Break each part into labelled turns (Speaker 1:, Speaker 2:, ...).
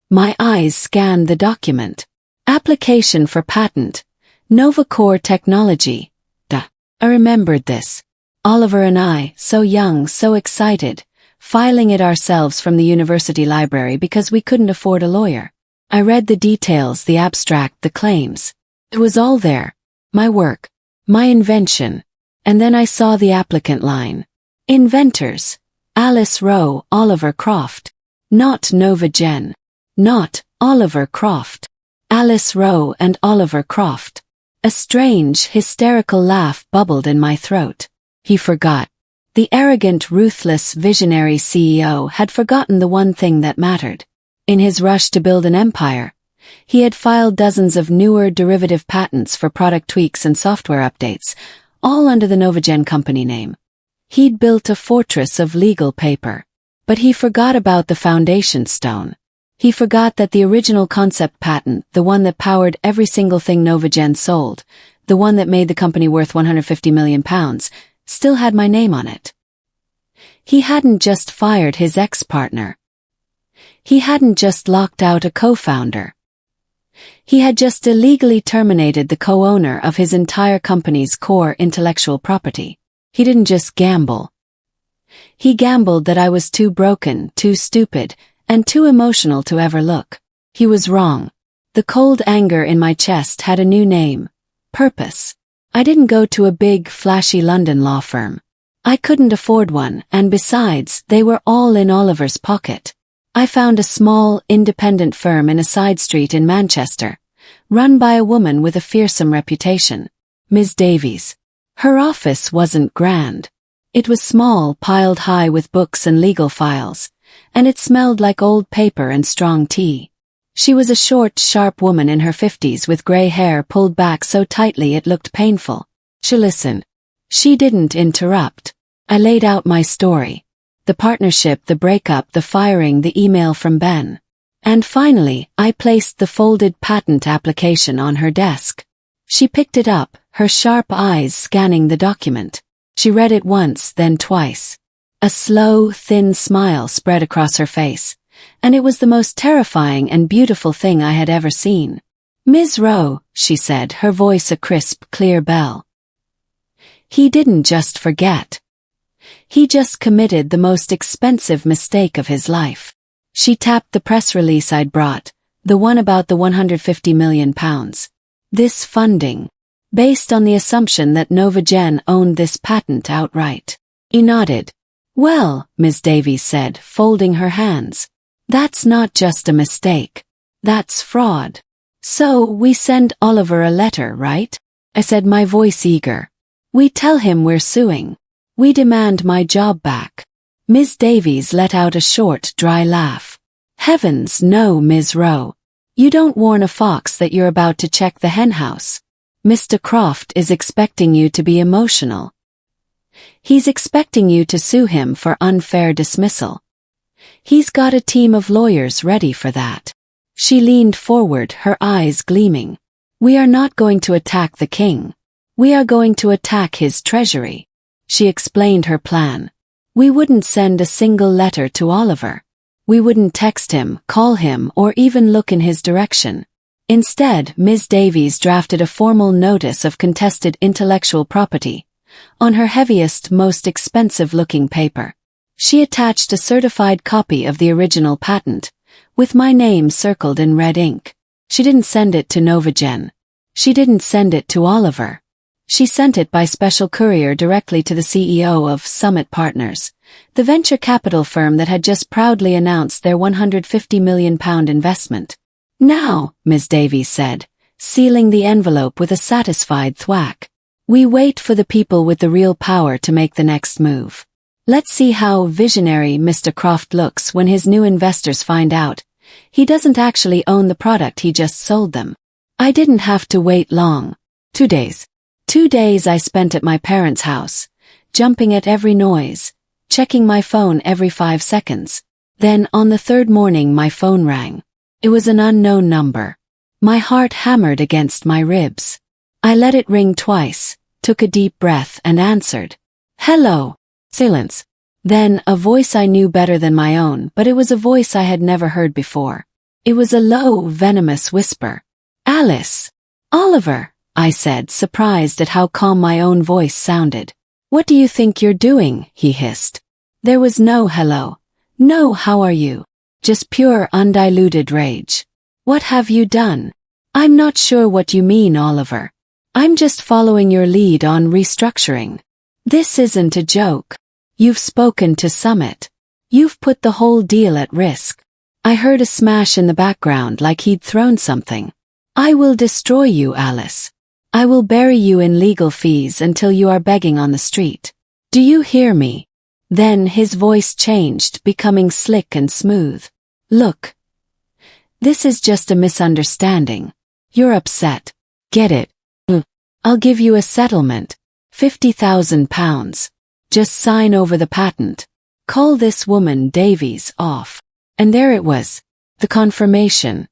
Speaker 1: My eyes scanned the document. Application for patent. NovaCore technology. Duh. I remembered this. Oliver and I, so young, so excited, filing it ourselves from the university library because we couldn't afford a lawyer. I read the details, the abstract, the claims. It was all there. My work. My invention. And then I saw the applicant line. Inventors. Alice Rowe, Oliver Croft. Not NovaGen. Not Oliver Croft. Alice Rowe and Oliver Croft. A strange, hysterical laugh bubbled in my throat. He forgot. The arrogant, ruthless, visionary CEO had forgotten the one thing that mattered. In his rush to build an empire, he had filed dozens of newer derivative patents for product tweaks and software updates, all under the NovaGen company name. He'd built a fortress of legal paper. But he forgot about the foundation stone. He forgot that the original concept patent, the one that powered every single thing NovaGen sold, the one that made the company worth £150 million, still had my name on it. He hadn't just fired his ex-partner. He hadn't just locked out a co-founder. He had just illegally terminated the co-owner of his entire company's core intellectual property. He didn't just gamble. He gambled that I was too broken, too stupid, and too emotional to ever look. He was wrong. The cold anger in my chest had a new name. Purpose. I didn't go to a big, flashy London law firm. I couldn't afford one, and besides, they were all in Oliver's pocket. I found a small, independent firm in a side street in Manchester, run by a woman with a fearsome reputation. Ms. Davies. Her office wasn't grand. It was small, piled high with books and legal files, and it smelled like old paper and strong tea. She was a short, sharp woman in her 50s with grey hair pulled back so tightly it looked painful. She listened. She didn't interrupt. I laid out my story. The partnership, the breakup, the firing, the email from Ben. And finally, I placed the folded patent application on her desk. She picked it up, her sharp eyes scanning the document. She read it once, then twice. A slow, thin smile spread across her face, and it was the most terrifying and beautiful thing I had ever seen. Ms. Rowe, she said, her voice a crisp, clear bell. He didn't just forget. He just committed the most expensive mistake of his life. She tapped the press release I'd brought, the one about the £150 million. This funding, based on the assumption that NovaGen owned this patent outright. He nodded. Well, Ms. Davies said, folding her hands. That's not just a mistake. That's fraud. So, we send Oliver a letter, right? I said, my voice eager. We tell him we're suing. We demand my job back. Ms. Davies let out a short, dry laugh. Heavens, no, Ms. Rowe. You don't warn a fox that you're about to check the henhouse. Mr. Croft is expecting you to be emotional. He's expecting you to sue him for unfair dismissal. He's got a team of lawyers ready for that. She leaned forward, her eyes gleaming. We are not going to attack the king. We are going to attack his treasury. She explained her plan. We wouldn't send a single letter to Oliver. We wouldn't text him, call him, or even look in his direction. Instead, Ms. Davies drafted a formal notice of contested intellectual property on her heaviest, most expensive-looking paper. She attached a certified copy of the original patent, with my name circled in red ink. She didn't send it to NovaGen. She didn't send it to Oliver. She sent it by special courier directly to the CEO of Summit Partners, the venture capital firm that had just proudly announced their £150 million investment. Now, Ms. Davies said, sealing the envelope with a satisfied thwack. We wait for the people with the real power to make the next move. Let's see how visionary Mr. Croft looks when his new investors find out he doesn't actually own the product he just sold them. I didn't have to wait long. 2 days. 2 days I spent at my parents' house, jumping at every noise, checking my phone every 5 seconds. Then, on the third morning, my phone rang. It was an unknown number. My heart hammered against my ribs. I let it ring twice, took a deep breath, and answered. Hello. Silence. Then, a voice I knew better than my own, but it was a voice I had never heard before. It was a low, venomous whisper. Alice! Oliver! I said, surprised at how calm my own voice sounded. What do you think you're doing? He hissed. There was no hello. No how are you. Just pure undiluted rage. What have you done? I'm not sure what you mean, Oliver. I'm just following your lead on restructuring. This isn't a joke. You've spoken to Summit. You've put the whole deal at risk. I heard a smash in the background like he'd thrown something. I will destroy you, Alice. I will bury you in legal fees until you are begging on the street. Do you hear me? Then his voice changed, becoming slick and smooth. Look. This is just a misunderstanding. You're upset. Get it? I'll give you a settlement. £50,000. Just sign over the patent. Call this woman Davies off. And there it was. The confirmation.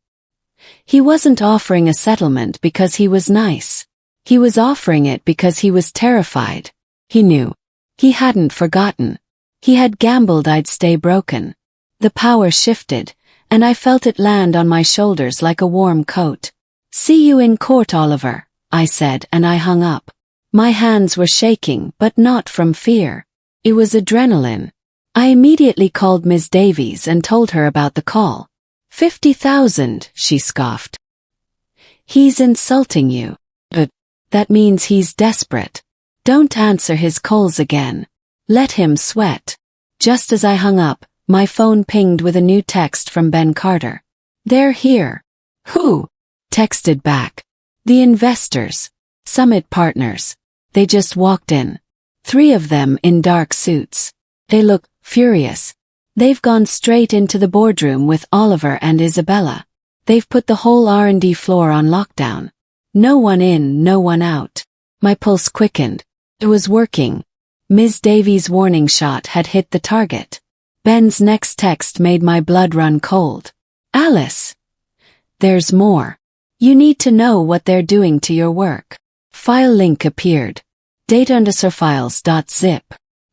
Speaker 1: He wasn't offering a settlement because he was nice. He was offering it because he was terrified. He knew. He hadn't forgotten. He had gambled I'd stay broken. The power shifted, and I felt it land on my shoulders like a warm coat. See you in court, Oliver, I said, and I hung up. My hands were shaking, but not from fear. It was adrenaline. I immediately called Ms. Davies and told her about the call. 50,000, she scoffed. He's insulting you. But that means he's desperate. Don't answer his calls again. Let him sweat. Just as I hung up, my phone pinged with a new text from Ben Carter. They're here. Who? Texted back. The investors. Summit Partners. They just walked in. 3 of them in dark suits. They look furious. They've gone straight into the boardroom with Oliver and Isabella. They've put the whole R&D floor on lockdown. No one in, no one out. My pulse quickened. It was working. Ms. Davies' warning shot had hit the target. Ben's next text made my blood run cold. Alice! There's more. You need to know what they're doing to your work. File link appeared. data_files.zip.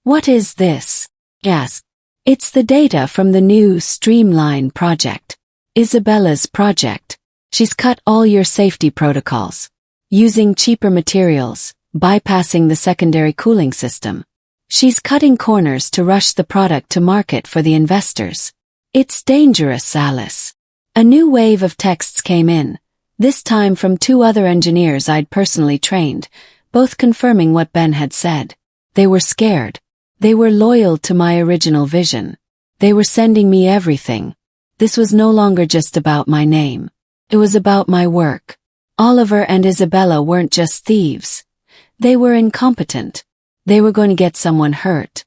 Speaker 1: What is this? Yes. It's the data from the new Streamline project. Isabella's project. She's cut all your safety protocols. Using cheaper materials, bypassing the secondary cooling system. She's cutting corners to rush the product to market for the investors. It's dangerous, Alice. A new wave of texts came in, this time from 2 other engineers I'd personally trained, both confirming what Ben had said. They were scared. They were loyal to my original vision. They were sending me everything. This was no longer just about my name. It was about my work. Oliver and Isabella weren't just thieves. They were incompetent. They were going to get someone hurt.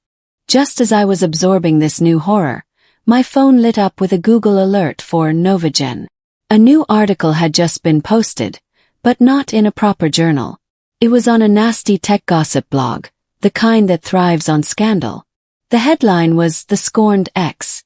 Speaker 1: Just as I was absorbing this new horror, my phone lit up with a Google alert for NovaGen. A new article had just been posted, but not in a proper journal. It was on a nasty tech gossip blog, the kind that thrives on scandal. The headline was The Scorned Ex.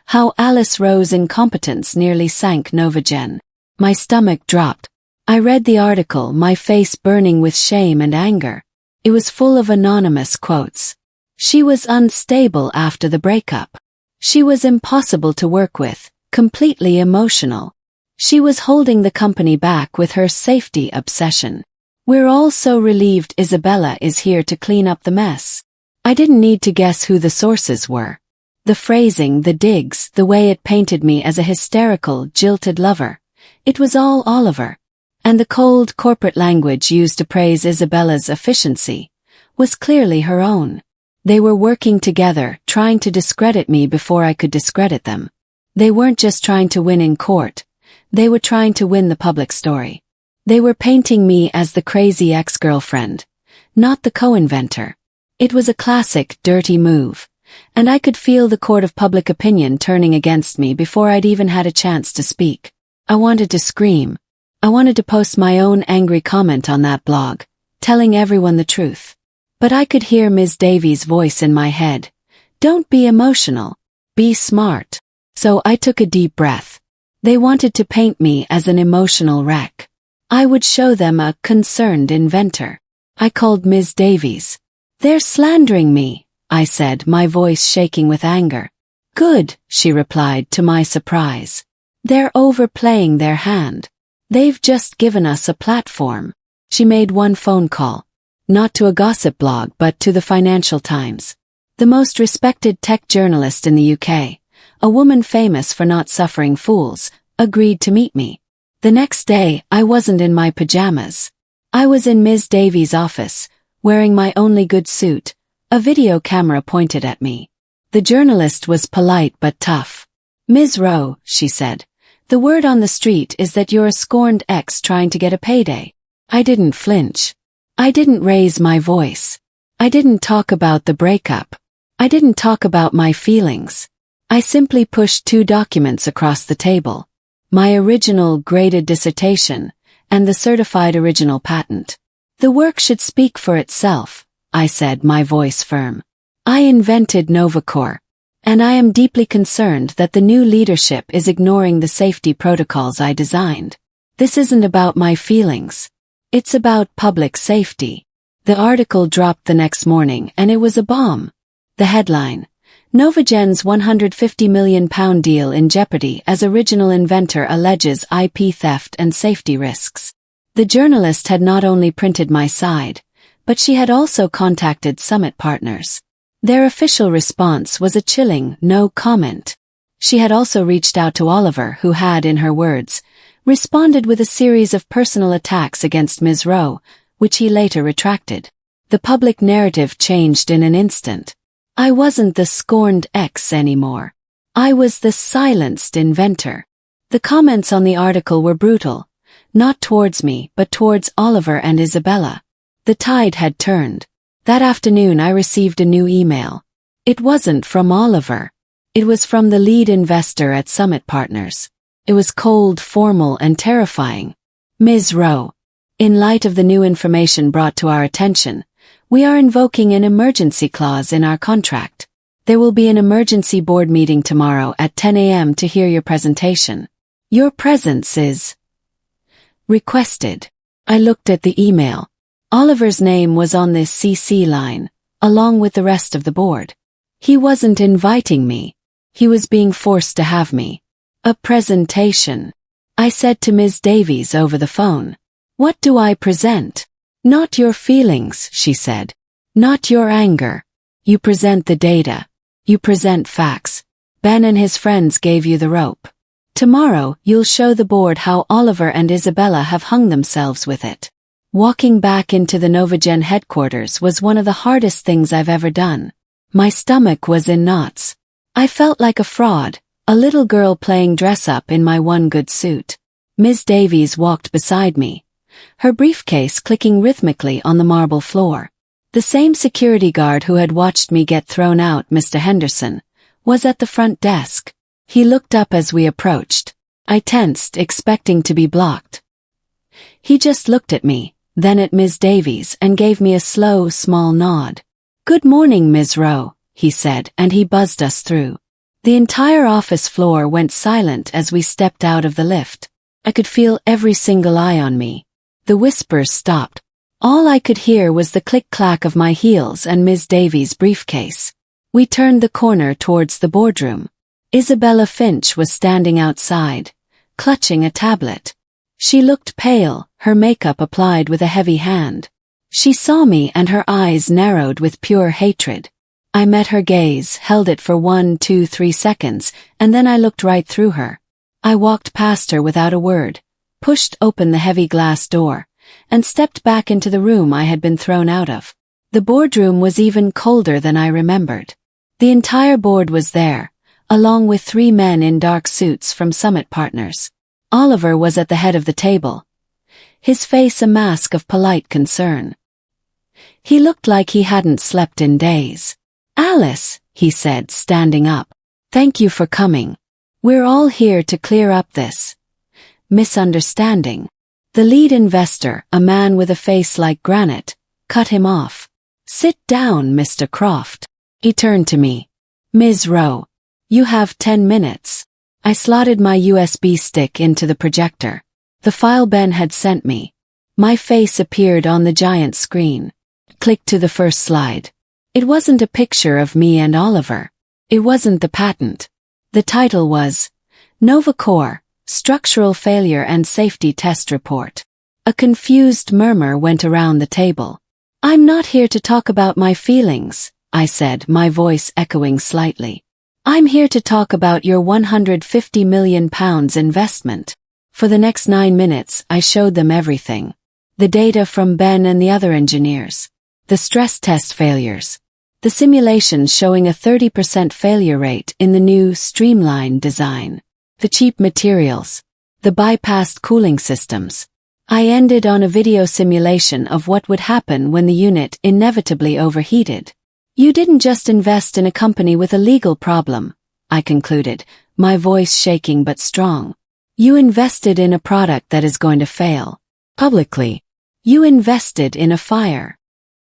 Speaker 1: How Alice Rowe's incompetence nearly sank NovaGen. My stomach dropped. I read the article, my face burning with shame and anger. It was full of anonymous quotes. She was unstable after the breakup. She was impossible to work with, completely emotional. She was holding the company back with her safety obsession. We're all so relieved Isabella is here to clean up the mess. I didn't need to guess who the sources were. The phrasing, the digs, the way it painted me as a hysterical, jilted lover. It was all Oliver. And the cold corporate language used to praise Isabella's efficiency was clearly her own. They were working together, trying to discredit me before I could discredit them. They weren't just trying to win in court. They were trying to win the public story. They were painting me as the crazy ex-girlfriend, not the co-inventor. It was a classic, dirty move, and I could feel the court of public opinion turning against me before I'd even had a chance to speak. I wanted to scream. I wanted to post my own angry comment on that blog, telling everyone the truth. But I could hear Ms. Davies' voice in my head. Don't be emotional. Be smart. So I took a deep breath. They wanted to paint me as an emotional wreck. I would show them a concerned inventor. I called Ms. Davies. They're slandering me, I said, my voice shaking with anger. Good, she replied to my surprise. They're overplaying their hand. They've just given us a platform. She made one phone call. Not to a gossip blog but to the Financial Times. The most respected tech journalist in the UK, a woman famous for not suffering fools, agreed to meet me. The next day, I wasn't in my pajamas. I was in Ms. Davies' office, wearing my only good suit, a video camera pointed at me. The journalist was polite but tough. "Ms. Rowe," she said, "the word on the street is that you're a scorned ex trying to get a payday." I didn't flinch. I didn't raise my voice. I didn't talk about the breakup. I didn't talk about my feelings. I simply pushed two documents across the table. My original graded dissertation, and the certified original patent. "The work should speak for itself," I said, my voice firm. "I invented NovaCore. And I am deeply concerned that the new leadership is ignoring the safety protocols I designed. This isn't about my feelings. It's about public safety." The article dropped the next morning and it was a bomb. The headline: NovaGen's £150 million deal in jeopardy as original inventor alleges IP theft and safety risks. The journalist had not only printed my side, but she had also contacted Summit partners. Their official response was a chilling no comment. She had also reached out to Oliver, who had, in her words, responded with a series of personal attacks against Ms. Rowe, which he later retracted. The public narrative changed in an instant. I wasn't the scorned ex anymore. I was the silenced inventor. The comments on the article were brutal, not towards me but towards Oliver and Isabella. The tide had turned. That afternoon I received a new email. It wasn't from Oliver. It was from the lead investor at Summit Partners. It was cold, formal, and terrifying. "Ms. Rowe, in light of the new information brought to our attention, we are invoking an emergency clause in our contract. There will be an emergency board meeting tomorrow at 10 a.m. to hear your presentation. Your presence is requested." I looked at the email. Oliver's name was on this CC line, along with the rest of the board. He wasn't inviting me. He was being forced to have me. "A presentation," I said to Ms. Davies over the phone. "What do I present?" "Not your feelings," she said. "Not your anger. You present the data. You present facts. Ben and his friends gave you the rope. Tomorrow you'll show the board how Oliver and Isabella have hung themselves with it." Walking back into the NovaGen headquarters was one of the hardest things I've ever done. My stomach was in knots. I felt like a fraud, a little girl playing dress-up in my one good suit. Ms. Davies walked beside me, her briefcase clicking rhythmically on the marble floor. The same security guard who had watched me get thrown out, Mr. Henderson, was at the front desk. He looked up as we approached. I tensed, expecting to be blocked. He just looked at me, then at Ms. Davies, and gave me a slow, small nod. "Good morning, Ms. Rowe," he said, and he buzzed us through. The entire office floor went silent as we stepped out of the lift. I could feel every single eye on me. The whispers stopped. All I could hear was the click-clack of my heels and Ms. Davies' briefcase. We turned the corner towards the boardroom. Isabella Finch was standing outside, clutching a tablet. She looked pale, her makeup applied with a heavy hand. She saw me and her eyes narrowed with pure hatred. I met her gaze, held it for 1, 2, 3 seconds, and then I looked right through her. I walked past her without a word, pushed open the heavy glass door, and stepped back into the room I had been thrown out of. The boardroom was even colder than I remembered. The entire board was there, along with 3 men in dark suits from Summit Partners. Oliver was at the head of the table, his face a mask of polite concern. He looked like he hadn't slept in days. "Alice," he said, standing up, "thank you for coming. We're all here to clear up this misunderstanding." The lead investor, a man with a face like granite, cut him off. "Sit down, Mr. Croft." He turned to me. "Ms. Rowe, you have 10 minutes. I slotted my USB stick into the projector. The file Ben had sent me. My face appeared on the giant screen. Click to the first slide. It wasn't a picture of me and Oliver. It wasn't the patent. The title was NovaCore, Structural failure and safety test report. A confused murmur went around the table. I'm not here to talk about my feelings, I said, my voice echoing slightly. I'm here to talk about your £150 million investment. For the next 9 minutes, I showed them everything. The data from Ben and the other engineers. The stress test failures. The simulations showing a 30% failure rate in the new streamlined design. The cheap materials. The bypassed cooling systems. I ended on a video simulation of what would happen when the unit inevitably overheated. You didn't just invest in a company with a legal problem, I concluded, my voice shaking but strong. You invested in a product that is going to fail. Publicly. You invested in a fire.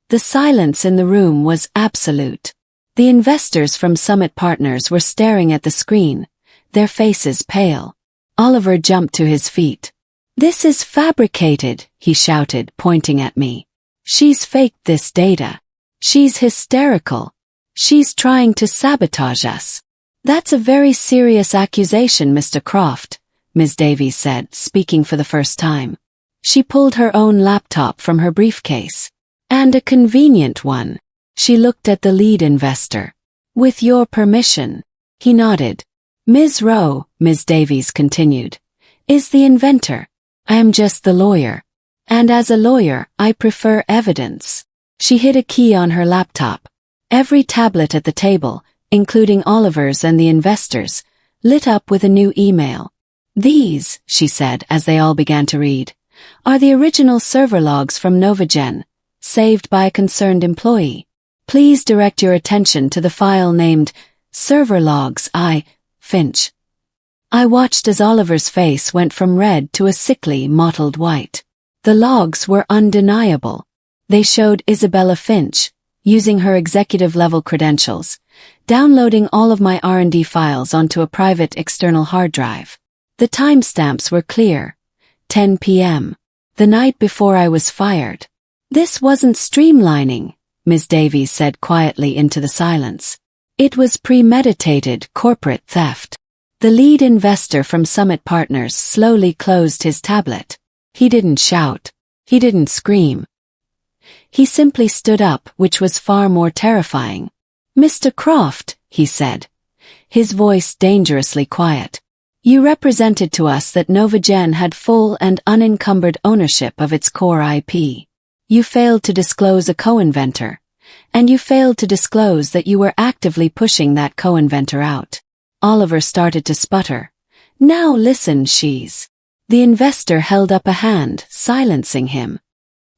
Speaker 1: The silence in the room was absolute. The investors from Summit Partners were staring at the screen, their faces pale. Oliver jumped to his feet. This is fabricated, he shouted, pointing at me. She's faked this data. She's hysterical. She's trying to sabotage us. That's a very serious accusation, Mr. Croft, Ms. Davies said, speaking for the first time. She pulled her own laptop from her briefcase. And a convenient one. She looked at the lead investor. With your permission. He nodded. Ms. Rowe, Ms. Davies continued, is the inventor. I am just the lawyer. And as a lawyer, I prefer evidence. She hit a key on her laptop. Every tablet at the table, including Oliver's and the investors, lit up with a new email. These, she said as they all began to read, are the original server logs from NovaGen, saved by a concerned employee. Please direct your attention to the file named Server Logs I. Finch. I watched as Oliver's face went from red to a sickly, mottled white. The logs were undeniable. They showed Isabella Finch, using her executive-level credentials, downloading all of my R&D files onto a private external hard drive. The timestamps were clear. 10 p.m. The night before I was fired. This wasn't streamlining, Ms. Davies said quietly into the silence. It was premeditated corporate theft. The lead investor from Summit Partners slowly closed his tablet. He didn't shout. He didn't scream. He simply stood up, which was far more terrifying. Mr. Croft, he said, his voice dangerously quiet. You represented to us that NovaGen had full and unencumbered ownership of its core IP. You failed to disclose a co-inventor, and you failed to disclose that you were actively pushing that co-inventor out. Oliver started to sputter. Now listen, she's. The investor held up a hand, silencing him.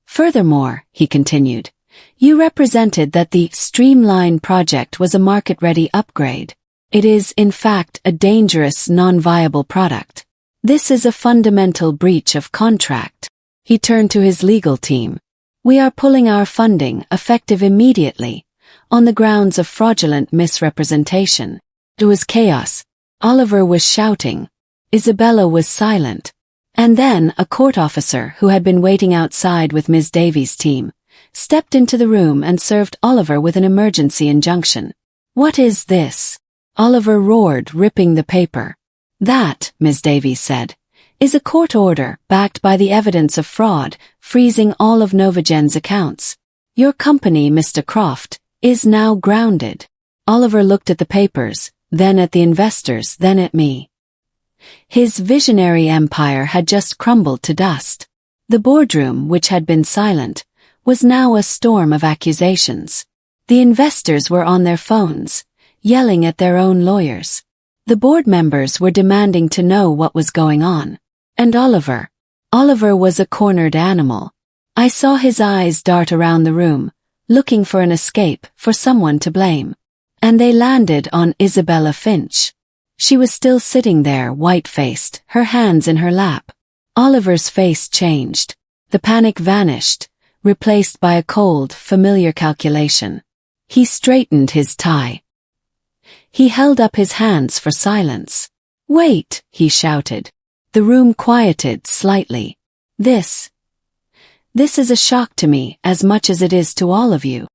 Speaker 1: Furthermore, he continued, you represented that the Streamline project was a market-ready upgrade. It is, in fact, a dangerous, non-viable product. This is a fundamental breach of contract. He turned to his legal team. We are pulling our funding, effective immediately, on the grounds of fraudulent misrepresentation. It was chaos. Oliver was shouting. Isabella was silent. And then a court officer who had been waiting outside with Ms. Davies' team stepped into the room and served Oliver with an emergency injunction. What is this? Oliver roared, ripping the paper. That, Ms. Davies said, is a court order backed by the evidence of fraud, freezing all of NovaGen's accounts. Your company, Mr. Croft, is now grounded. Oliver looked at the papers, then at the investors, then at me. His visionary empire had just crumbled to dust. The boardroom, which had been silent, was now a storm of accusations. The investors were on their phones, yelling at their own lawyers. The board members were demanding to know what was going on. And Oliver was a cornered animal. I saw his eyes dart around the room, looking for an escape, for someone to blame. And they landed on Isabella Finch. She was still sitting there, white-faced, her hands in her lap. Oliver's face changed. The panic vanished, replaced by a cold, familiar calculation. He straightened his tie. He held up his hands for silence. Wait, he shouted. The room quieted slightly. This is a shock to me as much as it is to all of you.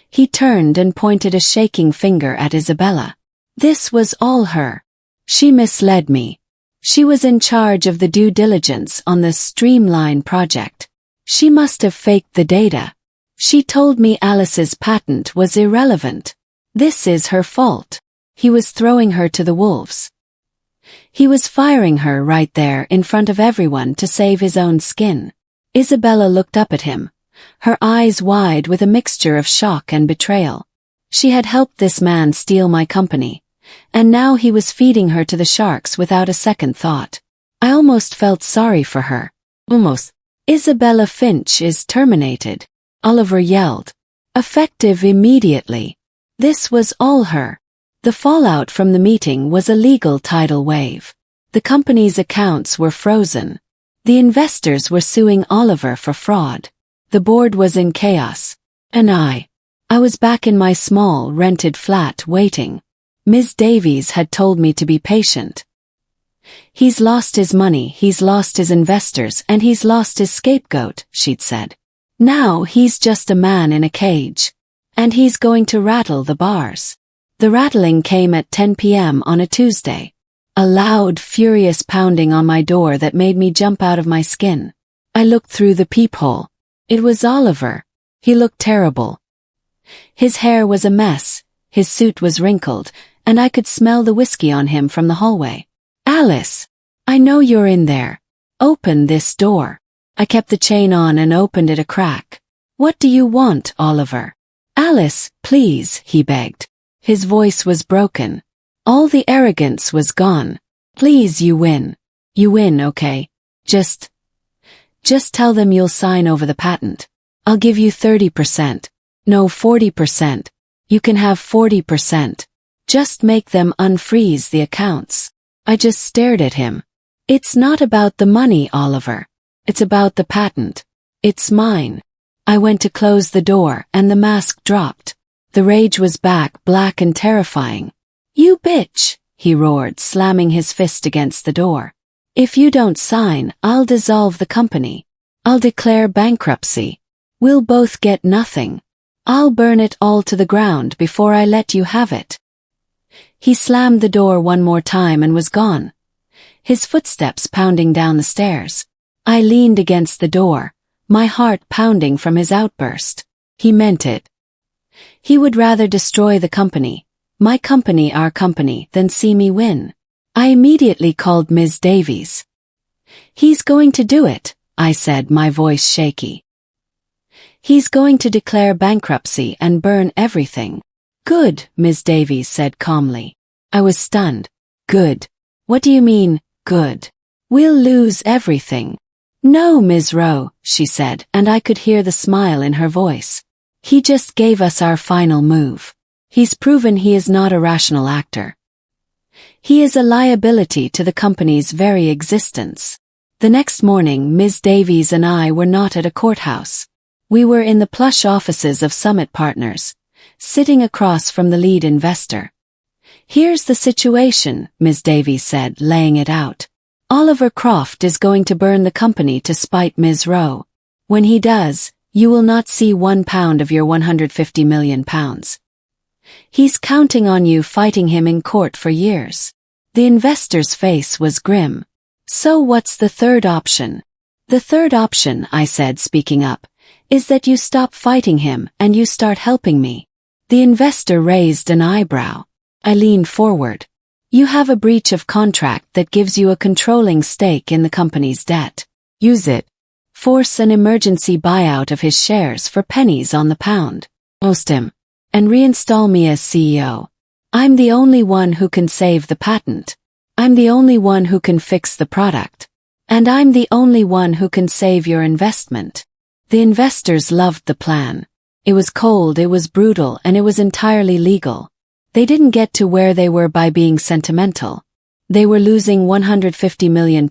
Speaker 1: He turned and pointed a shaking finger at Isabella. This was all her. She misled me. She was in charge of the due diligence on the Streamline project. She must have faked the data. She told me Alice's patent was irrelevant. This is her fault. He was throwing her to the wolves. He was firing her right there in front of everyone to save his own skin. Isabella looked up at him, her eyes wide with a mixture of shock and betrayal. She had helped this man steal my company, and now he was feeding her to the sharks without a second thought. I almost felt sorry for her. Almost. Isabella Finch is terminated, Oliver yelled. Effective immediately. This was all her. The fallout from the meeting was a legal tidal wave. The company's accounts were frozen. The investors were suing Oliver for fraud. The board was in chaos. And I was back in my small, rented flat waiting. Ms. Davies had told me to be patient. He's lost his money, he's lost his investors, and he's lost his scapegoat, she'd said. Now he's just a man in a cage. And he's going to rattle the bars. The rattling came at 10 p.m. on a Tuesday. A loud, furious pounding on my door that made me jump out of my skin. I looked through the peephole. It was Oliver. He looked terrible. His hair was a mess, his suit was wrinkled, and I could smell the whiskey on him from the hallway. Alice, I know you're in there. Open this door. I kept the chain on and opened it a crack. What do you want, Oliver? Alice, please, he begged. His voice was broken. All the arrogance was gone. Please, you win. You win, okay? Just tell them you'll sign over the patent. I'll give you 30%. No, 40%. You can have 40%. Just make them unfreeze the accounts. I just stared at him. It's not about the money, Oliver. It's about the patent. It's mine. I went to close the door and the mask dropped. The rage was back, black and terrifying. You bitch, he roared, slamming his fist against the door. If you don't sign, I'll dissolve the company. I'll declare bankruptcy. We'll both get nothing. I'll burn it all to the ground before I let you have it. He slammed the door one more time and was gone. His footsteps pounding down the stairs. I leaned against the door, my heart pounding from his outburst. He meant it. He would rather destroy the company, my company, our company, than see me win. I immediately called Ms. Davies. He's going to do it, I said, my voice shaky. He's going to declare bankruptcy and burn everything. Good, Ms. Davies said calmly. I was stunned. Good. What do you mean, good? We'll lose everything. No, Ms. Rowe, she said, and I could hear the smile in her voice. He just gave us our final move. He's proven he is not a rational actor. He is a liability to the company's very existence. The next morning, Ms. Davies and I were not at a courthouse. We were in the plush offices of Summit Partners, sitting across from the lead investor. Here's the situation, Ms. Davies said, laying it out. Oliver Croft is going to burn the company to spite Ms. Rowe. When he does, you will not see £1 of your £150 million. He's counting on you fighting him in court for years. The investor's face was grim. So what's the third option? The third option, I said, speaking up, is that you stop fighting him and you start helping me. The investor raised an eyebrow. I leaned forward. You have a breach of contract that gives you a controlling stake in the company's debt. Use it. Force an emergency buyout of his shares for pennies on the pound. Oust him. And reinstall me as CEO. I'm the only one who can save the patent. I'm the only one who can fix the product. And I'm the only one who can save your investment. The investors loved the plan. It was cold, it was brutal, and it was entirely legal. They didn't get to where they were by being sentimental. They were losing £150 million,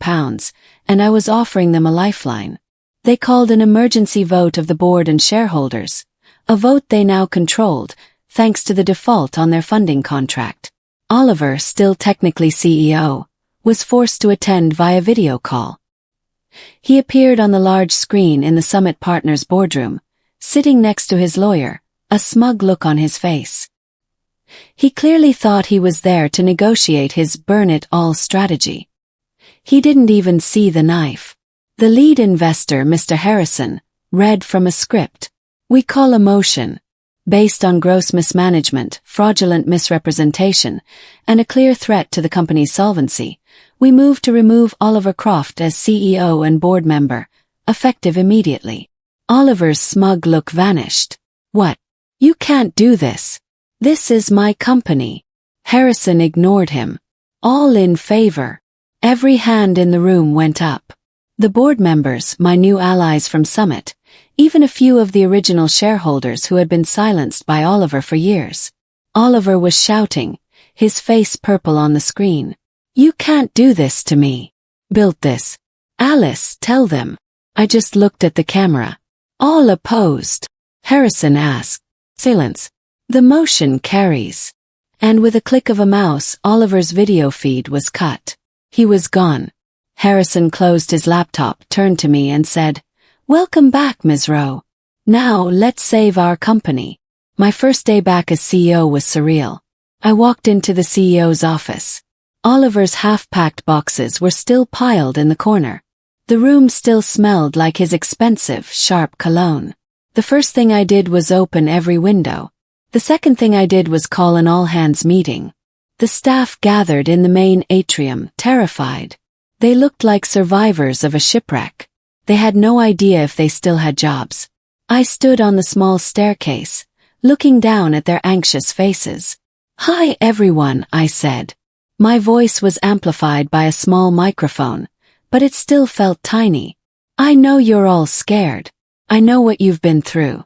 Speaker 1: and I was offering them a lifeline. They called an emergency vote of the board and shareholders, a vote they now controlled, thanks to the default on their funding contract. Oliver, still technically CEO, was forced to attend via video call. He appeared on the large screen in the Summit Partners boardroom, sitting next to his lawyer, a smug look on his face. He clearly thought he was there to negotiate his burn-it-all strategy. He didn't even see the knife. The lead investor, Mr. Harrison, read from a script. We call a motion. Based on gross mismanagement, fraudulent misrepresentation, and a clear threat to the company's solvency, we move to remove Oliver Croft as CEO and board member, effective immediately. Oliver's smug look vanished. What? You can't do this. This is my company. Harrison ignored him. All in favor. Every hand in the room went up. The board members, my new allies from Summit, even a few of the original shareholders who had been silenced by Oliver for years. Oliver was shouting, his face purple on the screen. You can't do this to me. Built this. Alice, tell them. I just looked at the camera. All opposed. Harrison asked. Silence. The motion carries. And with a click of a mouse, Oliver's video feed was cut. He was gone. Harrison closed his laptop, turned to me and said, Welcome back, Ms. Rowe. Now let's save our company. My first day back as CEO was surreal. I walked into the CEO's office. Oliver's half-packed boxes were still piled in the corner. The room still smelled like his expensive, sharp cologne. The first thing I did was open every window. The second thing I did was call an all-hands meeting. The staff gathered in the main atrium, terrified. They looked like survivors of a shipwreck. They had no idea if they still had jobs. I stood on the small staircase, looking down at their anxious faces. Hi everyone, I said. My voice was amplified by a small microphone, but it still felt tiny. I know you're all scared. I know what you've been through.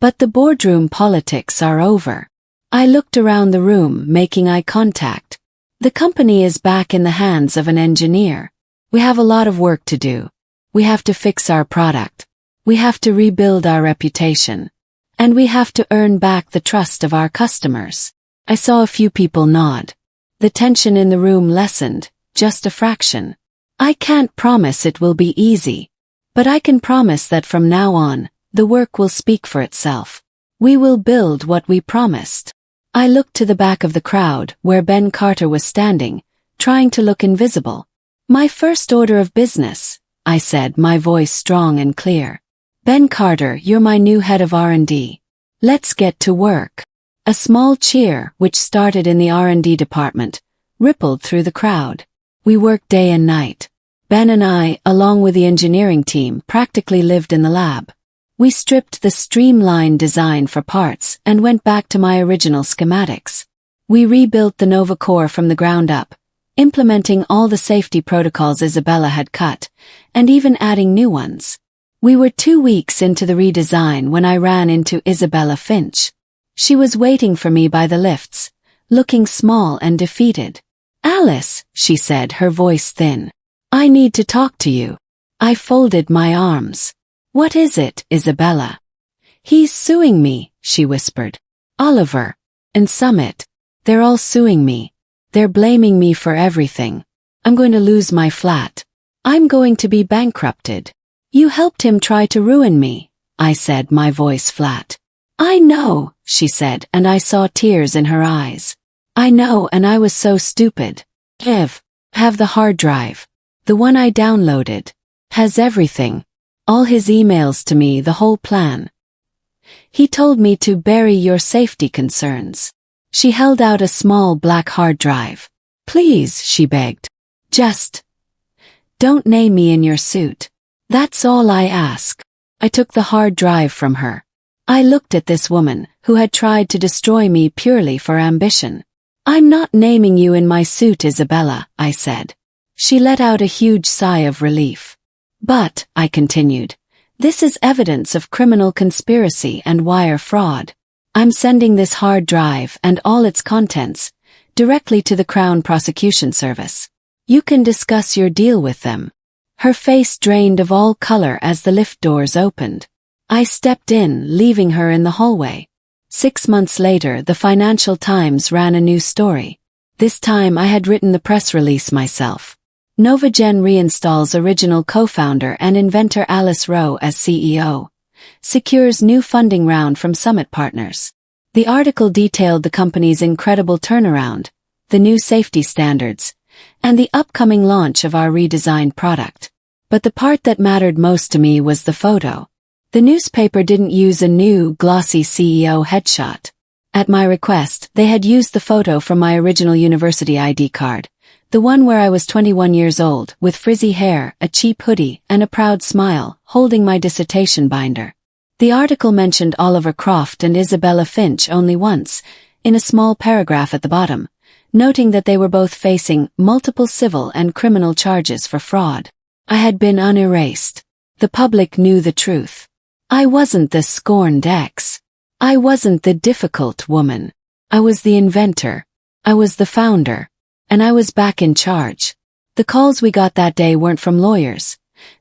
Speaker 1: But the boardroom politics are over. I looked around the room, making eye contact. The company is back in the hands of an engineer. We have a lot of work to do. We have to fix our product. We have to rebuild our reputation. And we have to earn back the trust of our customers. I saw a few people nod. The tension in the room lessened, just a fraction. I can't promise it will be easy. But I can promise that from now on, the work will speak for itself. We will build what we promised. I looked to the back of the crowd, where Ben Carter was standing, trying to look invisible. My first order of business, I said, my voice strong and clear. Ben Carter, you're my new head of R&D. Let's get to work. A small cheer, which started in the R&D department, rippled through the crowd. We worked day and night. Ben and I, along with the engineering team, practically lived in the lab. We stripped the streamlined design for parts and went back to my original schematics. We rebuilt the Nova Core from the ground up, implementing all the safety protocols Isabella had cut, and even adding new ones. We were 2 weeks into the redesign when I ran into Isabella Finch. She was waiting for me by the lifts, looking small and defeated. Alice, she said, her voice thin. I need to talk to you. I folded my arms. What is it, Isabella? He's suing me, she whispered. Oliver. And Summit. They're all suing me. They're blaming me for everything. I'm going to lose my flat. I'm going to be bankrupted. You helped him try to ruin me, I said, my voice flat. I know, she said, and I saw tears in her eyes. I know, and I was so stupid. Have the hard drive. The one I downloaded. Has everything. All his emails to me, the whole plan. He told me to bury your safety concerns. She held out a small black hard drive. Please, she begged. Just don't name me in your suit. That's all I ask. I took the hard drive from her. I looked at this woman, who had tried to destroy me purely for ambition. I'm not naming you in my suit, Isabella, I said. She let out a huge sigh of relief. But, I continued, this is evidence of criminal conspiracy and wire fraud. I'm sending this hard drive and all its contents directly to the Crown Prosecution Service. You can discuss your deal with them. Her face drained of all color as the lift doors opened. I stepped in, leaving her in the hallway. 6 months later, the Financial Times ran a new story. This time I had written the press release myself. NovaGen reinstalls original co-founder and inventor Alice Rowe as CEO. Secures new funding round from Summit Partners. The article detailed the company's incredible turnaround, the new safety standards, and the upcoming launch of our redesigned product. But the part that mattered most to me was the photo. The newspaper didn't use a new, glossy CEO headshot. At my request, they had used the photo from my original university ID card, the one where I was 21 years old, with frizzy hair, a cheap hoodie, and a proud smile, holding my dissertation binder. The article mentioned Oliver Croft and Isabella Finch only once, in a small paragraph at the bottom, noting that they were both facing multiple civil and criminal charges for fraud. I had been unerased. The public knew the truth. I wasn't the scorned ex. I wasn't the difficult woman. I was the inventor. I was the founder. And I was back in charge. The calls we got that day weren't from lawyers.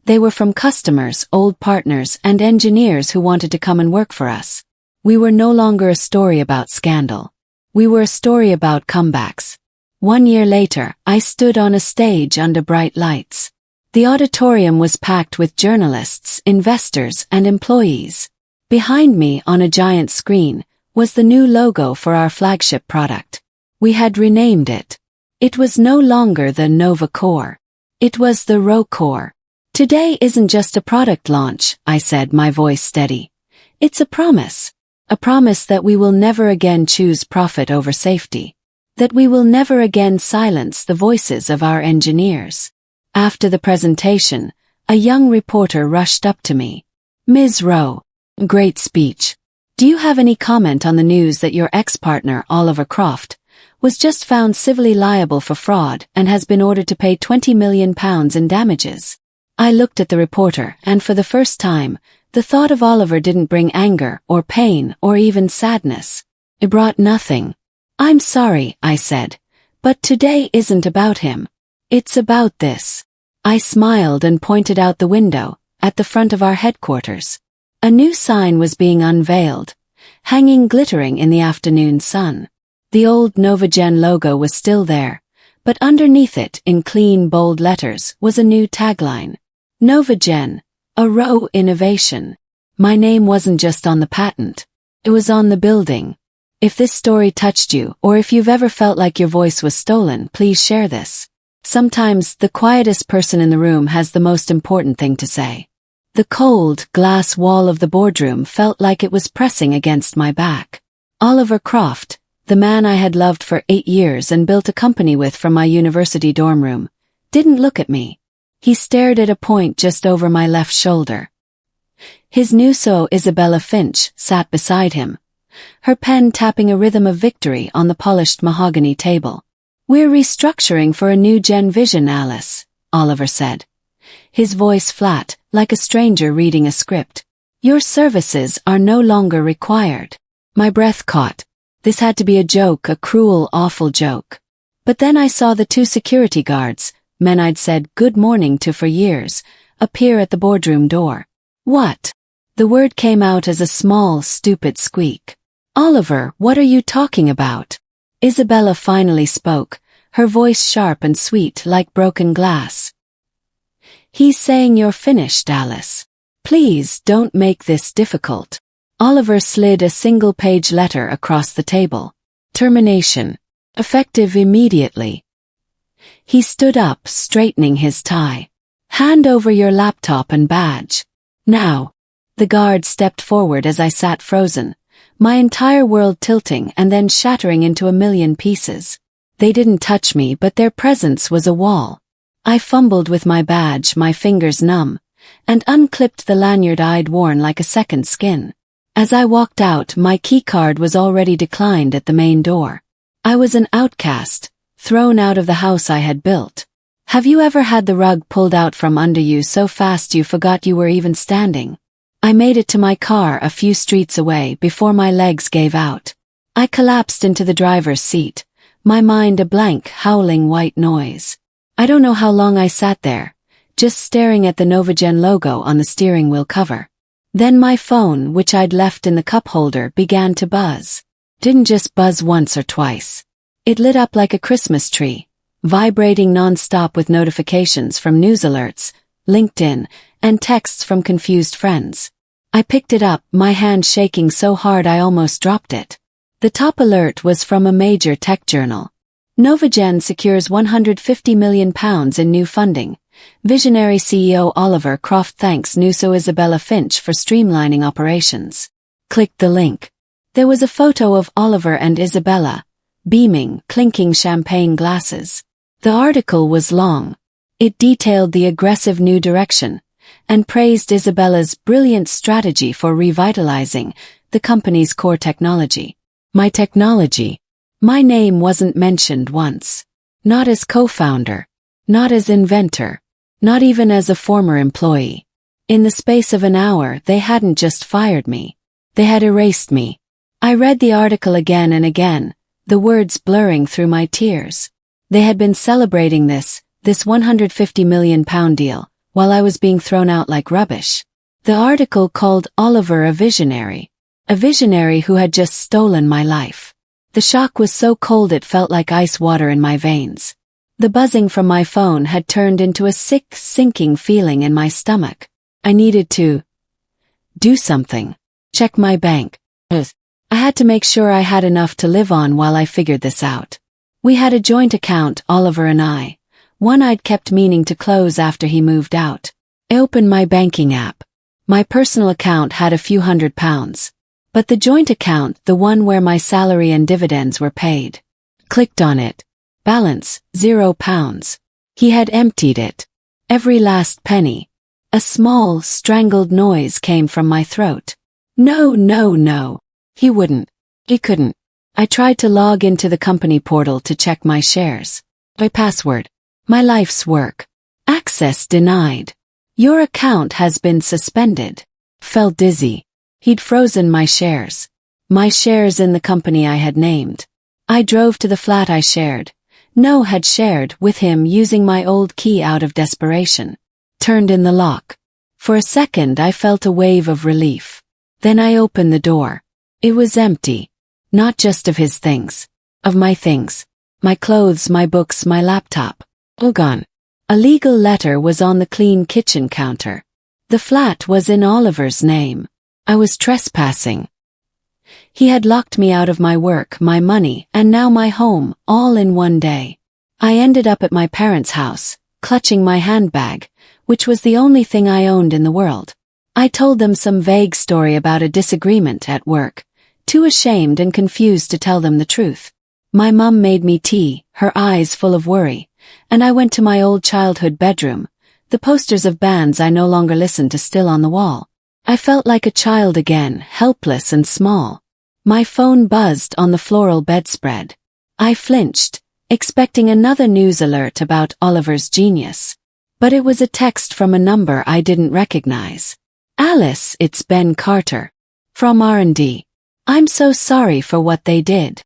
Speaker 1: They were from customers, old partners, and engineers who wanted to come and work for us. We were no longer a story about scandal. We were a story about comebacks. 1 year later, I stood on a stage under bright lights. The auditorium was packed with journalists, investors, and employees. Behind me, on a giant screen, was the new logo for our flagship product. We had renamed it. It was no longer the Nova Core. It was the Rowe Core. Today isn't just a product launch, I said, my voice steady. It's a promise. A promise that we will never again choose profit over safety. That we will never again silence the voices of our engineers. After the presentation, a young reporter rushed up to me. Ms. Rowe, great speech. Do you have any comment on the news that your ex-partner, Oliver Croft, was just found civilly liable for fraud and has been ordered to pay £20 million in damages? I looked at the reporter, and for the first time, the thought of Oliver didn't bring anger or pain or even sadness. It brought nothing. I'm sorry, I said, but today isn't about him. It's about this. I smiled and pointed out the window, at the front of our headquarters. A new sign was being unveiled, hanging glittering in the afternoon sun. The old NovaGen logo was still there, but underneath it, in clean, bold letters, was a new tagline. NovaGen, a Rowe innovation. My name wasn't just on the patent. It was on the building. If this story touched you, or if you've ever felt like your voice was stolen, please share this. Sometimes, the quietest person in the room has the most important thing to say. The cold, glass wall of the boardroom felt like it was pressing against my back. Oliver Croft, the man I had loved for 8 years and built a company with from my university dorm room, didn't look at me. He stared at a point just over my left shoulder. His muso, Isabella Finch, sat beside him, her pen tapping a rhythm of victory on the polished mahogany table. We're restructuring for a new gen vision, Alice, Oliver said. His voice flat, like a stranger reading a script. Your services are no longer required. My breath caught. This had to be a joke, a cruel, awful joke. But then I saw the 2 security guards, men I'd said good morning to for years, appear at the boardroom door. What? The word came out as a small, stupid squeak. Oliver, what are you talking about? Isabella finally spoke, her voice sharp and sweet like broken glass. He's saying you're finished, Alice. Please don't make this difficult. Oliver slid a single-page letter across the table. Termination. Effective immediately. He stood up, straightening his tie. Hand over your laptop and badge. Now. The guard stepped forward as I sat frozen, my entire world tilting and then shattering into a million pieces. They didn't touch me, but their presence was a wall. I fumbled with my badge, my fingers numb, and unclipped the lanyard I'd worn like a second skin. As I walked out, my keycard was already declined at the main door. I was an outcast, thrown out of the house I had built. Have you ever had the rug pulled out from under you so fast you forgot you were even standing? I made it to my car a few streets away before my legs gave out. I collapsed into the driver's seat, my mind a blank, howling white noise. I don't know how long I sat there, just staring at the NovaGen logo on the steering wheel cover. Then my phone, which I'd left in the cup holder, began to buzz. Didn't just buzz once or twice. It lit up like a Christmas tree, vibrating non-stop with notifications from news alerts, LinkedIn, and texts from confused friends. I picked it up, my hand shaking so hard I almost dropped it. The top alert was from a major tech journal. NovaGen secures £150 million in new funding. Visionary CEO Oliver Croft thanks NUSO Isabella Finch for streamlining operations. Click the link. There was a photo of Oliver and Isabella, beaming, clinking champagne glasses. The article was long. It detailed the aggressive new direction and praised Isabella's brilliant strategy for revitalizing the company's core technology. My technology. My name wasn't mentioned once. Not as co-founder. Not as inventor. Not even as a former employee. In the space of an hour, they hadn't just fired me. They had erased me. I read the article again and again, the words blurring through my tears. They had been celebrating this £150 million deal, while I was being thrown out like rubbish. The article called Oliver a visionary who had just stolen my life. The shock was so cold it felt like ice water in my veins. The buzzing from my phone had turned into a sick, sinking feeling in my stomach. I needed to do something. Check my bank. I had to make sure I had enough to live on while I figured this out. We had a joint account, Oliver and I. One I'd kept meaning to close after he moved out. I opened my banking app. My personal account had a few £100. But the joint account, the one where my salary and dividends were paid. Clicked on it. Balance, £0. He had emptied it. Every last penny. A small, strangled noise came from my throat. No. He wouldn't. He couldn't. I tried to log into the company portal to check my shares. My password. My life's work. Access denied. Your account has been suspended. Felt dizzy. He'd frozen my shares. My shares in the company I had named. I drove to the flat I had shared with him using my old key out of desperation. Turned in the lock. For a second I felt a wave of relief. Then I opened the door. It was empty. Not just of his things. Of my things. My clothes, my books, my laptop. All gone. A legal letter was on the clean kitchen counter. The flat was in Oliver's name. I was trespassing. He had locked me out of my work, my money, and now my home, all in one day. I ended up at my parents' house, clutching my handbag, which was the only thing I owned in the world. I told them some vague story about a disagreement at work, too ashamed and confused to tell them the truth. My mum made me tea, her eyes full of worry, and I went to my old childhood bedroom, the posters of bands I no longer listened to still on the wall. I felt like a child again, helpless and small. My phone buzzed on the floral bedspread. I flinched, expecting another news alert about Oliver's genius. But it was a text from a number I didn't recognize. Alice, it's Ben Carter. From R&D. I'm so sorry for what they did.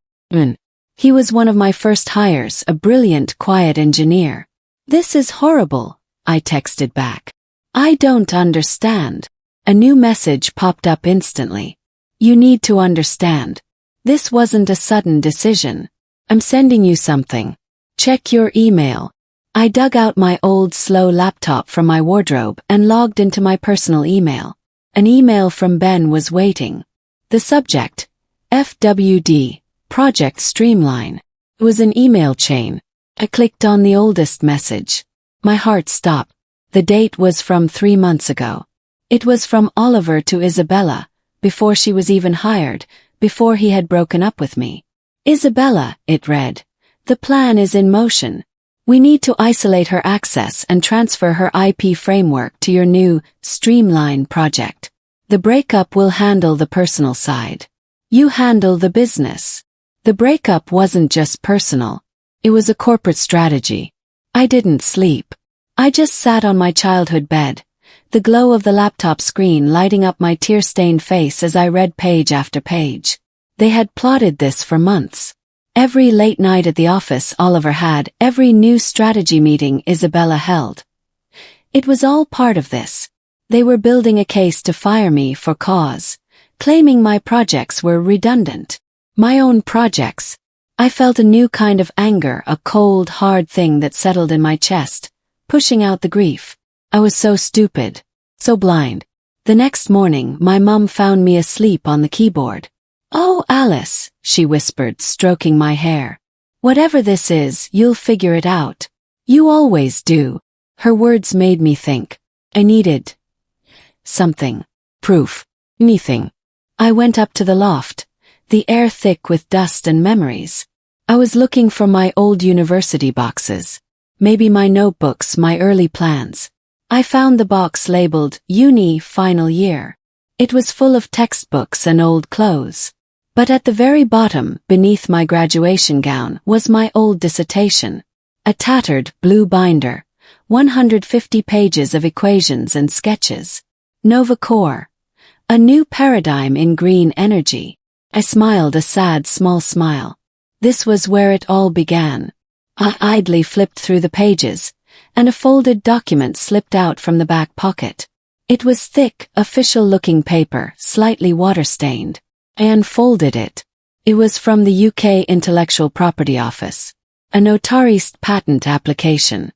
Speaker 1: He was one of my first hires, a brilliant, quiet engineer. This is horrible, I texted back. I don't understand. A new message popped up instantly. You need to understand. This wasn't a sudden decision. I'm sending you something. Check your email. I dug out my old slow laptop from my wardrobe and logged into my personal email. An email from Ben was waiting. The subject, FWD, Project Streamline. It was an email chain. I clicked on the oldest message. My heart stopped. The date was from 3 months ago. It was from Oliver to Isabella, before she was even hired, before he had broken up with me. Isabella, it read. The plan is in motion. We need to isolate her access and transfer her IP framework to your new Streamline project. The breakup will handle the personal side. You handle the business. The breakup wasn't just personal. It was a corporate strategy. I didn't sleep. I just sat on my childhood bed, the glow of the laptop screen lighting up my tear-stained face as I read page after page. They had plotted this for months. Every late night at the office Oliver had, every new strategy meeting Isabella held. It was all part of this. They were building a case to fire me for cause, claiming my projects were redundant. My own projects. I felt a new kind of anger, a cold, hard thing that settled in my chest, pushing out the grief. I was so stupid, so blind. The next morning, my mum found me asleep on the keyboard. Oh, Alice, she whispered, stroking my hair. Whatever this is, you'll figure it out. You always do. Her words made me think. I needed something. Proof. Anything. I went up to the loft, the air thick with dust and memories. I was looking for my old university boxes. Maybe my notebooks, my early plans. I found the box labeled Uni Final Year. It was full of textbooks and old clothes. But at the very bottom, beneath my graduation gown, was my old dissertation. A tattered blue binder, 150 pages of equations and sketches. NovaCore. A new paradigm in green energy. I smiled a sad small smile. This was where it all began. I idly flipped through the pages, and a folded document slipped out from the back pocket. It was thick, official-looking paper, slightly water-stained. I unfolded it. It was from the UK Intellectual Property Office. A notarized patent application.